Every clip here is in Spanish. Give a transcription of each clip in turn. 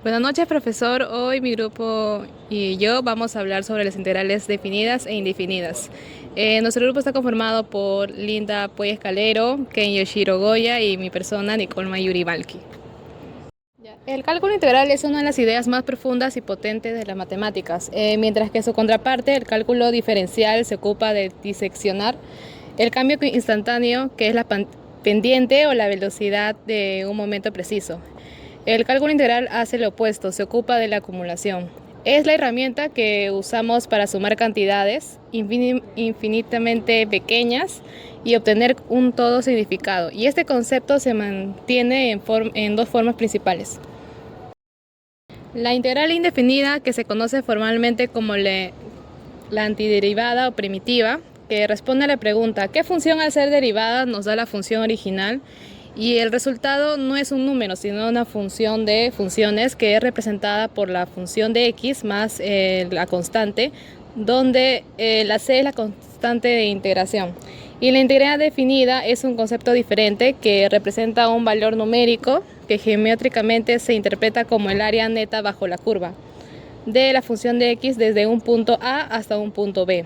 Buenas noches, profesor. Hoy mi grupo y yo vamos a hablar sobre las integrales definidas e indefinidas. Nuestro grupo está conformado por Linda Puey Escalero, Ken Yoshiro Goya y mi persona, Nicole Mayuri Balki. El cálculo integral es una de las ideas más profundas y potentes de las matemáticas, mientras que su contraparte, el cálculo diferencial, se ocupa de diseccionar el cambio instantáneo, que es la pendiente o la velocidad de un momento preciso. El cálculo integral hace lo opuesto, se ocupa de la acumulación. Es la herramienta que usamos para sumar cantidades infinitamente pequeñas y obtener un todo significado. Y este concepto se mantiene en dos formas principales. La integral indefinida, que se conoce formalmente como la antiderivada o primitiva, que responde a la pregunta ¿qué función al ser derivada nos da la función original? Y el resultado no es un número, sino una función de funciones que es representada por la función de x más la constante, donde la c es la constante de integración. Y la integral definida es un concepto diferente que representa un valor numérico que geométricamente se interpreta como el área neta bajo la curva de la función de x desde un punto A hasta un punto B.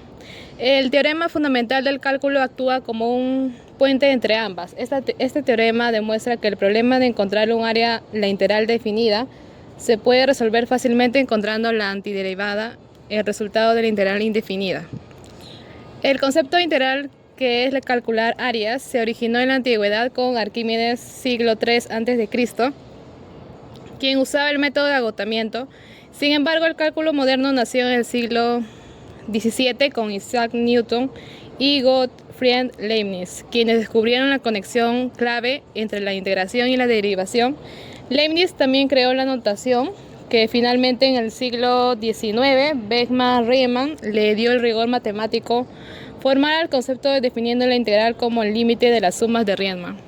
El teorema fundamental del cálculo actúa como un puente entre ambas. Este teorema demuestra que el problema de encontrar un área, la integral definida, se puede resolver fácilmente encontrando la antiderivada, el resultado de la integral indefinida. El concepto de integral, que es calcular áreas, se originó en la antigüedad con Arquímedes, siglo III a.C., quien usaba el método de agotamiento. Sin embargo, el cálculo moderno nació en el siglo XVII con Isaac Newton y Gottfried Leibniz, quienes descubrieron la conexión clave entre la integración y la derivación. Leibniz también creó la notación que finalmente en el siglo XIX Beckmann-Riemann le dio el rigor matemático formal al concepto de definiendo la integral como el límite de las sumas de Riemann.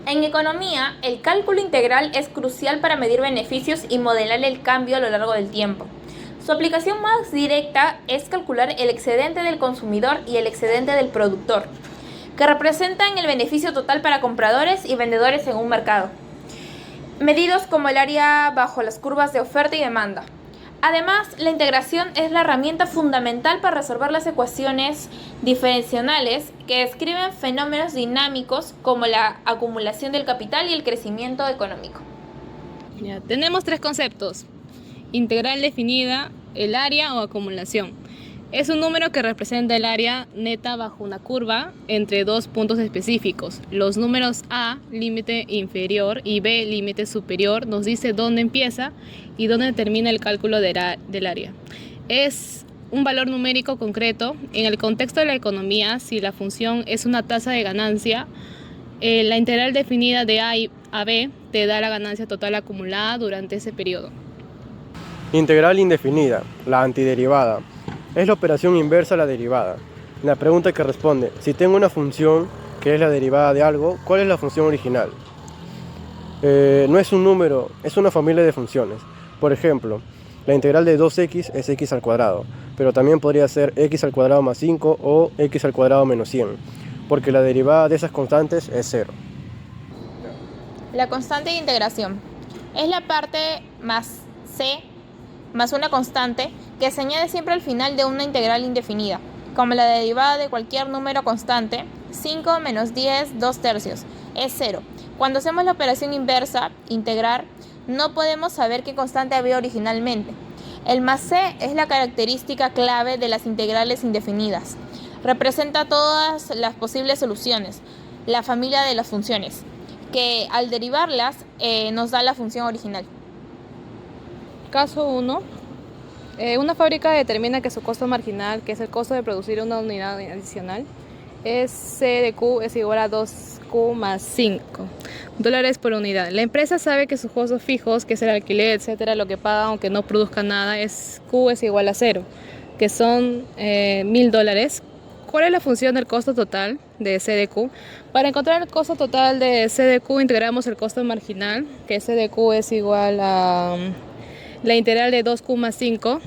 En economía, el cálculo integral es crucial para medir beneficios y modelar el cambio a lo largo del tiempo. Su aplicación más directa es calcular el excedente del consumidor y el excedente del productor, que representan el beneficio total para compradores y vendedores en un mercado, medidos como el área bajo las curvas de oferta y demanda. Además, la integración es la herramienta fundamental para resolver las ecuaciones diferenciales que describen fenómenos dinámicos como la acumulación del capital y el crecimiento económico. Tenemos tres conceptos: integral definida, el área o acumulación. Es un número que representa el área neta bajo una curva entre dos puntos específicos. Los números A, límite inferior, y B, límite superior, nos dice dónde empieza y dónde termina el cálculo del área. Es un valor numérico concreto. En el contexto de la economía, si la función es una tasa de ganancia, la integral definida de A a B te da la ganancia total acumulada durante ese periodo. Integral indefinida, la antiderivada. Es la operación inversa a la derivada. La pregunta que responde, si tengo una función que es la derivada de algo, ¿cuál es la función original? No es un número, es una familia de funciones. Por ejemplo, la integral de 2x es x al cuadrado, pero también podría ser x al cuadrado más 5 o x al cuadrado menos 100, porque la derivada de esas constantes es 0. La constante de integración es la parte más c más una constante que se añade siempre al final de una integral indefinida, como la derivada de cualquier número constante. 5 menos 10, 2/3, es 0. Cuando hacemos la operación inversa, integrar, no podemos saber qué constante había originalmente. El más c es la característica clave de las integrales indefinidas. Representa todas las posibles soluciones, la familia de las funciones, que al derivarlas nos da la función original. Caso 1. Una fábrica determina que su costo marginal, que es el costo de producir una unidad adicional, es C de Q es igual a 2Q más 5 dólares por unidad. La empresa sabe que sus costos fijos, que es el alquiler, etcétera, lo que paga aunque no produzca nada, Q es igual a 0, que son $1,000. ¿Cuál es la función del costo total de C de Q? Para encontrar el costo total de C de Q, integramos el costo marginal, que C de Q es igual a la integral de 2Q más 5,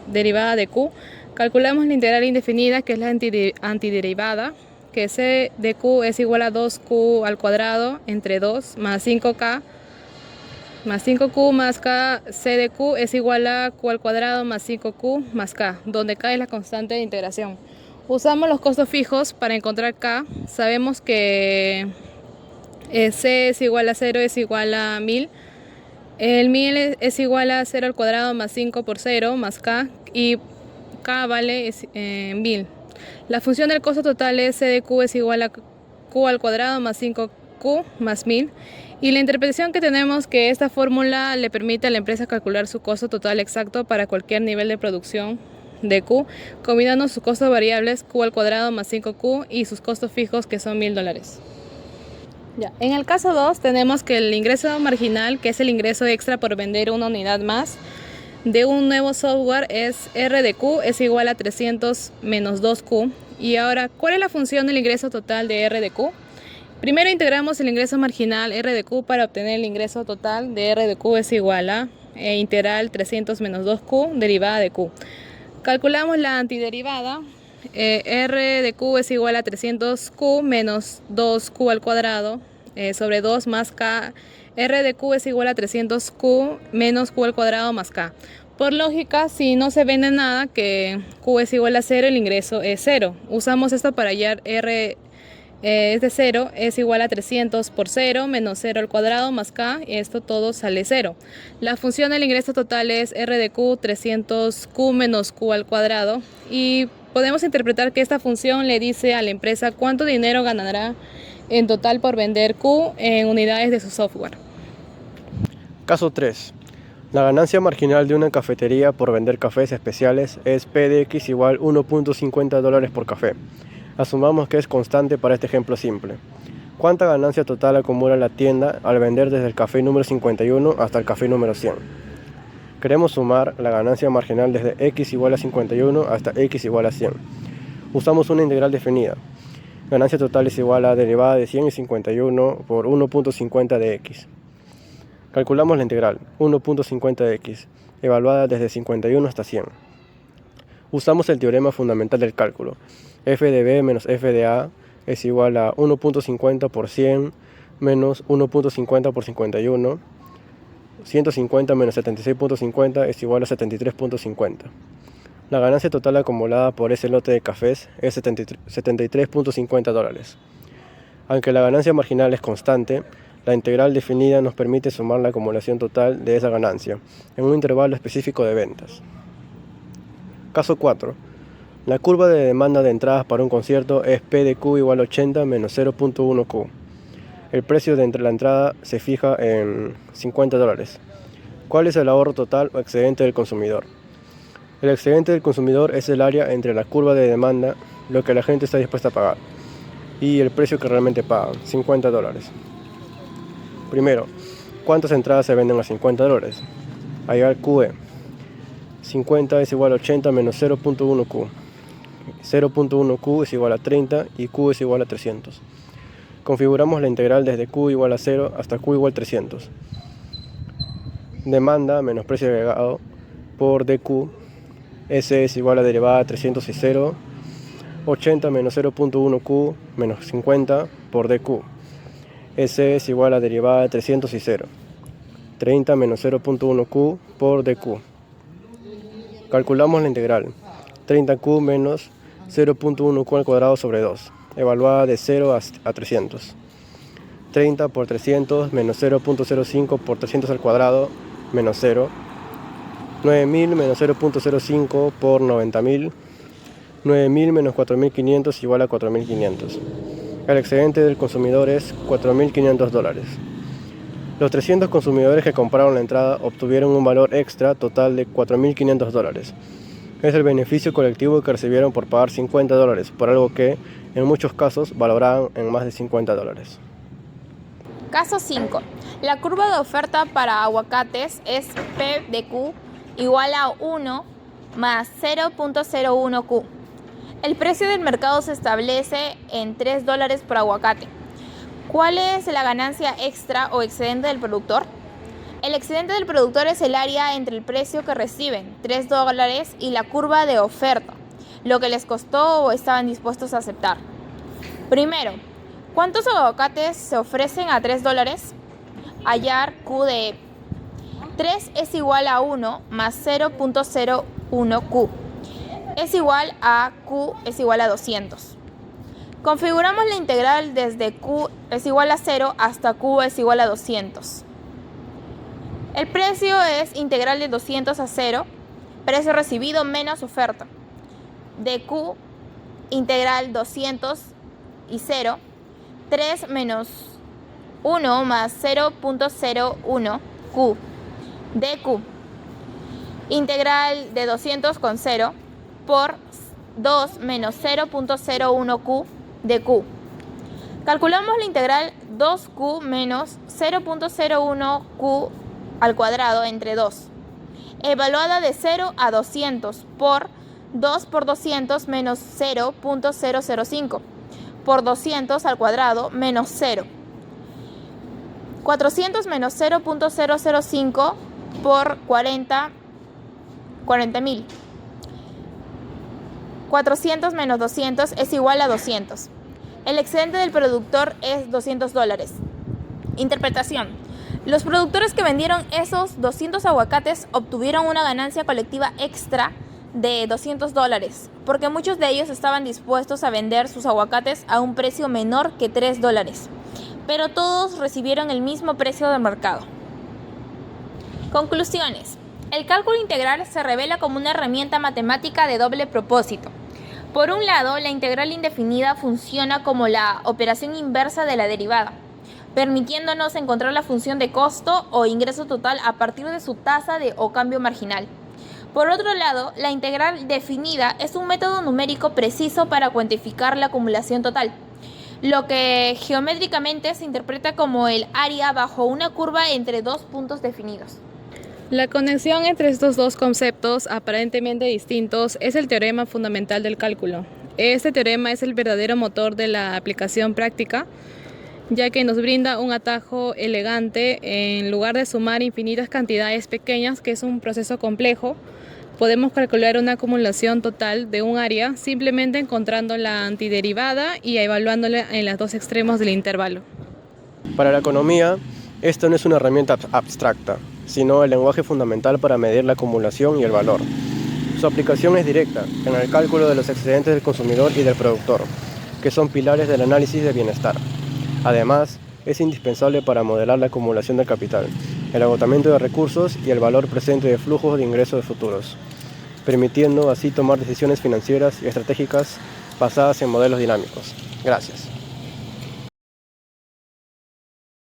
derivada de Q. Calculamos la integral indefinida, que es la antiderivada, que C de Q es igual a 2Q al cuadrado entre 2 más 5K más 5Q más K C de Q es igual a Q al cuadrado más 5Q más K, donde K es la constante de integración. Usamos los costos fijos para encontrar K. Sabemos que C es igual a 0 es igual a 1000. El 1000 es igual a 0 al cuadrado más 5 por 0 más K, y K vale 1000. La función del costo total es C de Q es igual a Q al cuadrado más 5Q más 1000. Y la interpretación que tenemos que esta fórmula le permite a la empresa calcular su costo total exacto para cualquier nivel de producción de Q, combinando sus costos variables Q al cuadrado más 5Q y sus costos fijos, que son $1000. Ya. En el caso 2 tenemos que el ingreso marginal, que es el ingreso extra por vender una unidad más de un nuevo software, es R de Q es igual a 300 menos 2Q. Y ahora, ¿cuál es la función del ingreso total de R de Q? Primero integramos el ingreso marginal R de Q para obtener el ingreso total de R de Q es igual a integral 300 menos 2Q derivada de Q. Calculamos la antiderivada. R de Q es igual a 300Q menos 2Q al cuadrado sobre 2 más K. R de Q es igual a 300Q menos Q al cuadrado más K. Por lógica, si no se vende nada, que Q es igual a 0, el ingreso es 0. Usamos esto para hallar R es de 0, es igual a 300 por 0 menos 0 al cuadrado más K, y esto todo sale 0. La función del ingreso total es R de Q 300Q menos Q al cuadrado, y podemos interpretar que esta función le dice a la empresa cuánto dinero ganará en total por vender Q en unidades de su software. Caso 3. La ganancia marginal de una cafetería por vender cafés especiales es P de X igual $1.50 por café. Asumamos que es constante para este ejemplo simple. ¿Cuánta ganancia total acumula la tienda al vender desde el café número 51 hasta el café número 100? Queremos sumar la ganancia marginal desde X igual a 51 hasta X igual a 100. Usamos una integral definida. Ganancia total es igual a derivada de 100 y 51 por 1.50 de X. Calculamos la integral 1.50 de X, evaluada desde 51 hasta 100. Usamos el teorema fundamental del cálculo. F de B menos F de A es igual a 1.50 por 100 menos 1.50 por 51. 150 menos 76.50 es igual a 73.50. La ganancia total acumulada por ese lote de cafés es $73.50. Aunque la ganancia marginal es constante, la integral definida nos permite sumar la acumulación total de esa ganancia en un intervalo específico de ventas. Caso 4. La curva de demanda de entradas para un concierto es P de Q igual a 80 menos 0.1Q. El precio de la entrada se fija en $50. ¿Cuál es el ahorro total o excedente del consumidor? El excedente del consumidor es el área entre la curva de demanda, lo que la gente está dispuesta a pagar, y el precio que realmente pagan, $50. Primero, ¿cuántas entradas se venden a $50? Hallar QE. 50 es igual a 80 menos 0.1Q. 0.1Q es igual a 30 y Q es igual a 300. Configuramos la integral desde Q igual a 0 hasta Q igual a 300. Demanda menos precio agregado por DQ. S es igual a derivada de 300 y 0. 80 menos 0.1Q menos 50 por DQ. S es igual a derivada de 300 y 0. 30 menos 0.1Q por DQ. Calculamos la integral 30Q menos 0.1Q al cuadrado sobre 2, evaluada de 0 a 300. 30 por 300 menos 0.05 por 300 al cuadrado menos 0. 9000 menos 0.05 por 90000. 9000 menos 4500 igual a 4500. El excedente del consumidor es $4.500. Los 300 consumidores que compraron la entrada obtuvieron un valor extra total de $4.500. Es el beneficio colectivo que recibieron por pagar $50 por algo que, en muchos casos, valoraban en más de $50. Caso 5. La curva de oferta para aguacates es P de Q igual a 1 más 0.01Q. El precio del mercado se establece en $3 por aguacate. ¿Cuál es la ganancia extra o excedente del productor? El excedente del productor es el área entre el precio que reciben, $3, y la curva de oferta, lo que les costó o estaban dispuestos a aceptar. Primero, ¿cuántos aguacates se ofrecen a $3? Hallar Q de 3 es igual a 1 más 0.01Q es igual a Q es igual a 200. Configuramos la integral desde Q es igual a 0 hasta Q es igual a 200. El precio es integral de 200 a 0, precio recibido menos oferta. De Q, integral 200 y 0, 3 menos 1 más 0.01Q. De Q, integral de 200 con 0 por 2 menos 0.01Q de Q. Calculamos la integral 2Q menos 0.01Q al cuadrado entre 2, evaluada de 0 a 200 por 2 por 200 menos 0.005 por 200 al cuadrado menos 0. 400 menos 0.005 por 40.000. 400 menos 200 es igual a 200. El excedente del productor es $200. Interpretación. Los productores que vendieron esos 200 aguacates obtuvieron una ganancia colectiva extra de $200, porque muchos de ellos estaban dispuestos a vender sus aguacates a un precio menor que $3, pero todos recibieron el mismo precio de mercado. Conclusiones. El cálculo integral se revela como una herramienta matemática de doble propósito. Por un lado, la integral indefinida funciona como la operación inversa de la derivada, permitiéndonos encontrar la función de costo o ingreso total a partir de su tasa o cambio marginal. Por otro lado, la integral definida es un método numérico preciso para cuantificar la acumulación total, lo que geométricamente se interpreta como el área bajo una curva entre dos puntos definidos. La conexión entre estos dos conceptos aparentemente distintos es el teorema fundamental del cálculo. Este teorema es el verdadero motor de la aplicación práctica, ya que nos brinda un atajo elegante. En lugar de sumar infinitas cantidades pequeñas, que es un proceso complejo, podemos calcular una acumulación total de un área simplemente encontrando la antiderivada y evaluándola en los dos extremos del intervalo. Para la economía, esto no es una herramienta abstracta, sino el lenguaje fundamental para medir la acumulación y el valor. Su aplicación es directa en el cálculo de los excedentes del consumidor y del productor, que son pilares del análisis de bienestar. Además, es indispensable para modelar la acumulación del capital, el agotamiento de recursos y el valor presente de flujos de ingresos futuros, permitiendo así tomar decisiones financieras y estratégicas basadas en modelos dinámicos. Gracias.